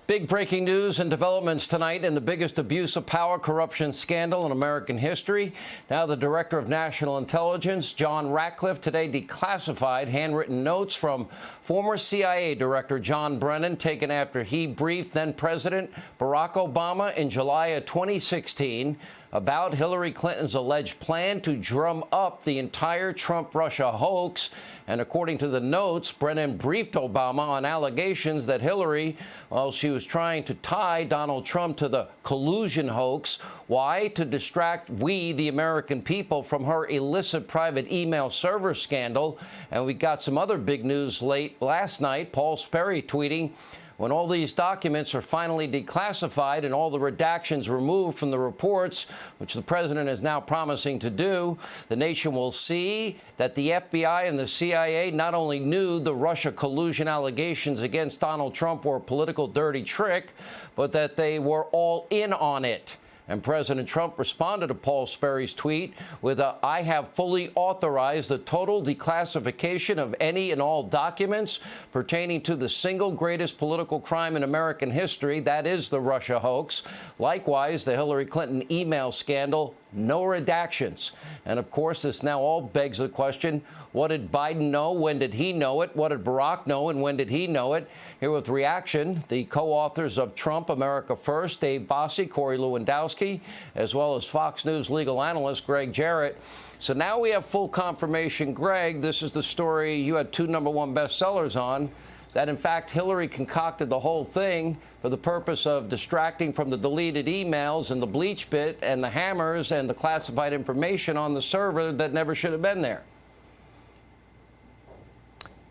Big breaking news and developments tonight in the biggest abuse of power corruption scandal in American history. Now the Director of National Intelligence, John Ratcliffe, today declassified handwritten notes from former CIA Director John Brennan, taken after he briefed then-President Barack Obama in July of 2016 about Hillary Clinton's alleged plan to drum up the entire Trump-Russia hoax. And according to the notes, Brennan briefed Obama on allegations that Hillary, well, she was trying to tie Donald Trump to the collusion hoax. Why? To distract we, the American people, from her illicit private email server scandal. And we got some other big news late last night. Paul Sperry tweeting, when all these documents are finally declassified and all the redactions removed from the reports, which the president is now promising to do, the nation will see that the FBI and the CIA not only knew the Russia collusion allegations against Donald Trump were a political dirty trick, but that they were all in on it. And President Trump responded to Paul Sperry's tweet with a, "I have fully authorized the total declassification of any and all documents pertaining to the single greatest political crime in American history, that is the Russia hoax. Likewise, the Hillary Clinton email scandal, no redactions." And of course, this now all begs the question, what did Biden know? When did he know it? What did Barack know? And when did he know it? Here with reaction, the co-authors of Trump, America First, Dave Bossie, Corey Lewandowski, as well as Fox News legal analyst Gregg Jarrett. So now we have full confirmation. Greg, this is the story you had 2 #1 bestsellers on, that in fact Hillary concocted the whole thing for the purpose of distracting from the deleted emails and the bleach bit and the hammers and the classified information on the server that never should have been there.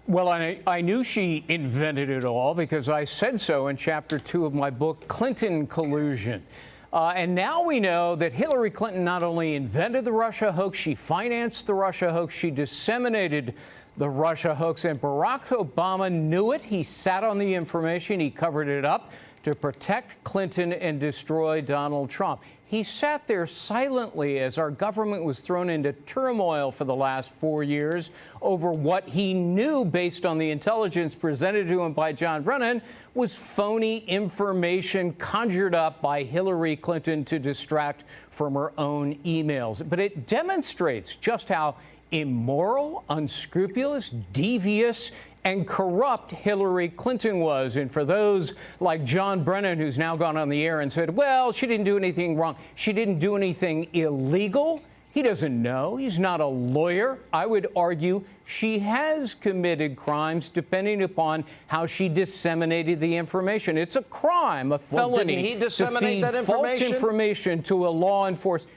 Well, I knew she invented it all because I said so in Chapter 2 of my book, Clinton Collusion. And now we know that Hillary Clinton not only invented the Russia hoax, she financed the Russia hoax, she disseminated the Russia hoax, and Barack Obama knew it. He sat on the information. He covered it up to protect Clinton and destroy Donald Trump. He sat there silently as our government was thrown into turmoil for the last 4 years over what he knew, based on the intelligence presented to him by John Brennan, was phony information conjured up by Hillary Clinton to distract from her own emails. But it demonstrates just how immoral, unscrupulous, devious, and corrupt Hillary Clinton was. And for those like John Brennan, who's now gone on the air and said, well, she didn't do anything wrong, she didn't do anything illegal, he doesn't know. He's not a lawyer. I would argue she has committed crimes depending upon how she disseminated the information. It's a crime, a felony, didn't he disseminate that false information to a law enforcement.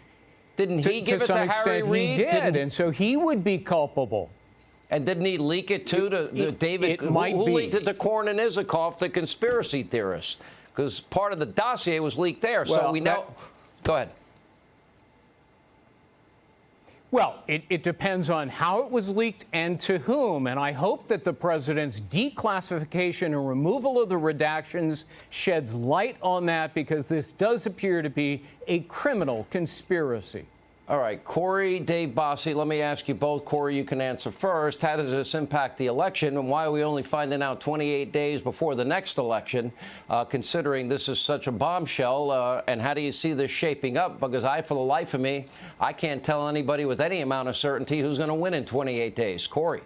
Didn't he give it to Harry Reid? He did, and so he would be culpable. And didn't he leak it, too, to David? Who leaked it to Korn and Isikoff, the conspiracy theorists? Because part of the dossier was leaked there, so we know. Go ahead. Well, it depends on how it was leaked and to whom. And I hope that the president's declassification and removal of the redactions sheds light on that, because this does appear to be a criminal conspiracy. All right, Corey, Dave Bossie, let me ask you both. Corey, you can answer first. How does this impact the election, and why are we only finding out 28 days before the next election, considering this is such a bombshell? And how do you see this shaping up? Because for the life of me, I can't tell anybody with any amount of certainty who's going to win in 28 days. Corey.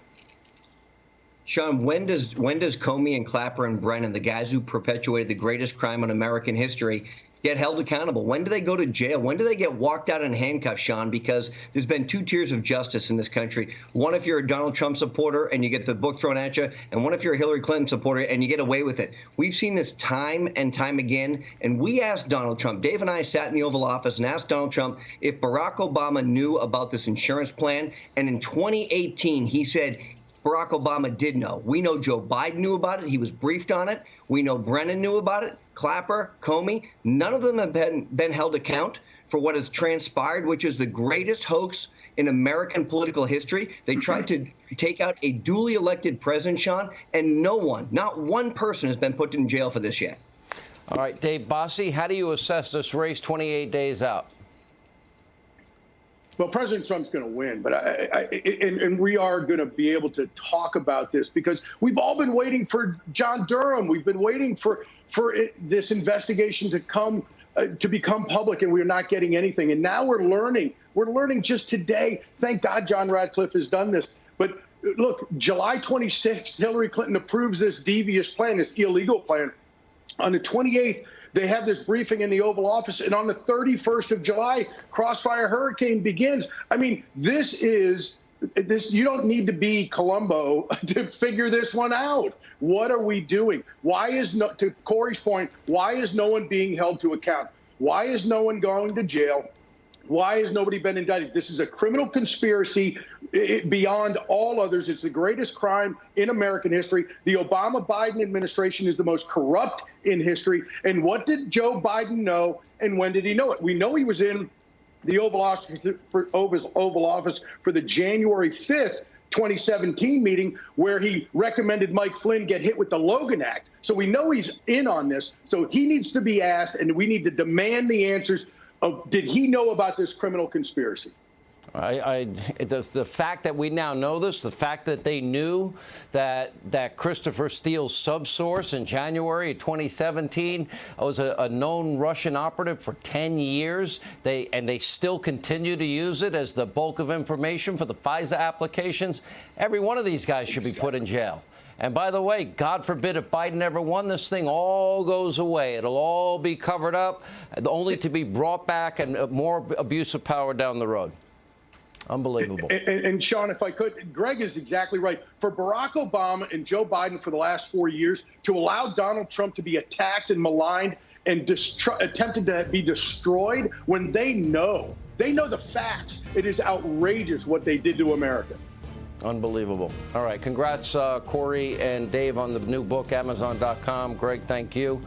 Sean, when does Comey and Clapper and Brennan, the guys who perpetuated the greatest crime in American history, get held accountable? When do they go to jail? When do they get walked out in handcuffs, Sean? Because there's been 2 tiers of justice in this country. One if you're a Donald Trump supporter and you get the book thrown at you, and one if you're a Hillary Clinton supporter and you get away with it. We've seen this time and time again, and we asked Donald Trump. Dave and I sat in the Oval Office and asked Donald Trump if Barack Obama knew about this insurance plan, and in 2018 he said Barack Obama did know. We know Joe Biden knew about it. He was briefed on it. We know Brennan knew about it. Clapper, Comey, none of them have been held account for what has transpired, which is the greatest hoax in American political history. They tried to take out a duly elected president, Sean, and no one, not one person, has been put in jail for this yet. All right, Dave Bossie, how do you assess this race 28 days out? Well, President Trump's going to win, but and we are going to be able to talk about this because we've all been waiting for John Durham. We've been waiting for this investigation to come to become public, and we're not getting anything. And now we're learning. We're learning just today. Thank God John Ratcliffe has done this. But look, July 26th, Hillary Clinton approves this devious plan, this illegal plan. On the 28th, they have this briefing in the Oval Office, and on the 31st of July, Crossfire hurricane begins. I mean, this. You don't need to be Columbo to figure this one out. What are we doing? Why is to Corey's point, why is no one being held to account? Why is no one going to jail? Why has nobody been indicted? This is a criminal conspiracy beyond all others. It's the greatest crime in American history. The Obama-Biden administration is the most corrupt in history. And what did Joe Biden know, and when did he know it? We know he was in the Oval Office for the January 5th, 2017 meeting where he recommended Mike Flynn get hit with the Logan Act. So we know he's in on this. So he needs to be asked, and we need to demand the answers of, did he know about this criminal conspiracy? The fact that we now know this, the fact that they knew that Christopher Steele's subsource in January 2017 was a known Russian operative for 10 years, they still continue to use it as the bulk of information for the FISA applications. Every one of these guys should be put in jail. And by the way, God forbid if Biden ever won, this thing all goes away. It'll all be covered up, only to be brought back and more abuse of power down the road. Unbelievable. And Sean, if I could, Greg is exactly right. For Barack Obama and Joe Biden for the last 4 years to allow Donald Trump to be attacked and maligned and attempted to be destroyed when they know the facts, it is outrageous what they did to America. Unbelievable. All right. Congrats, Corey and Dave, on the new book, Amazon.com. Greg, thank you.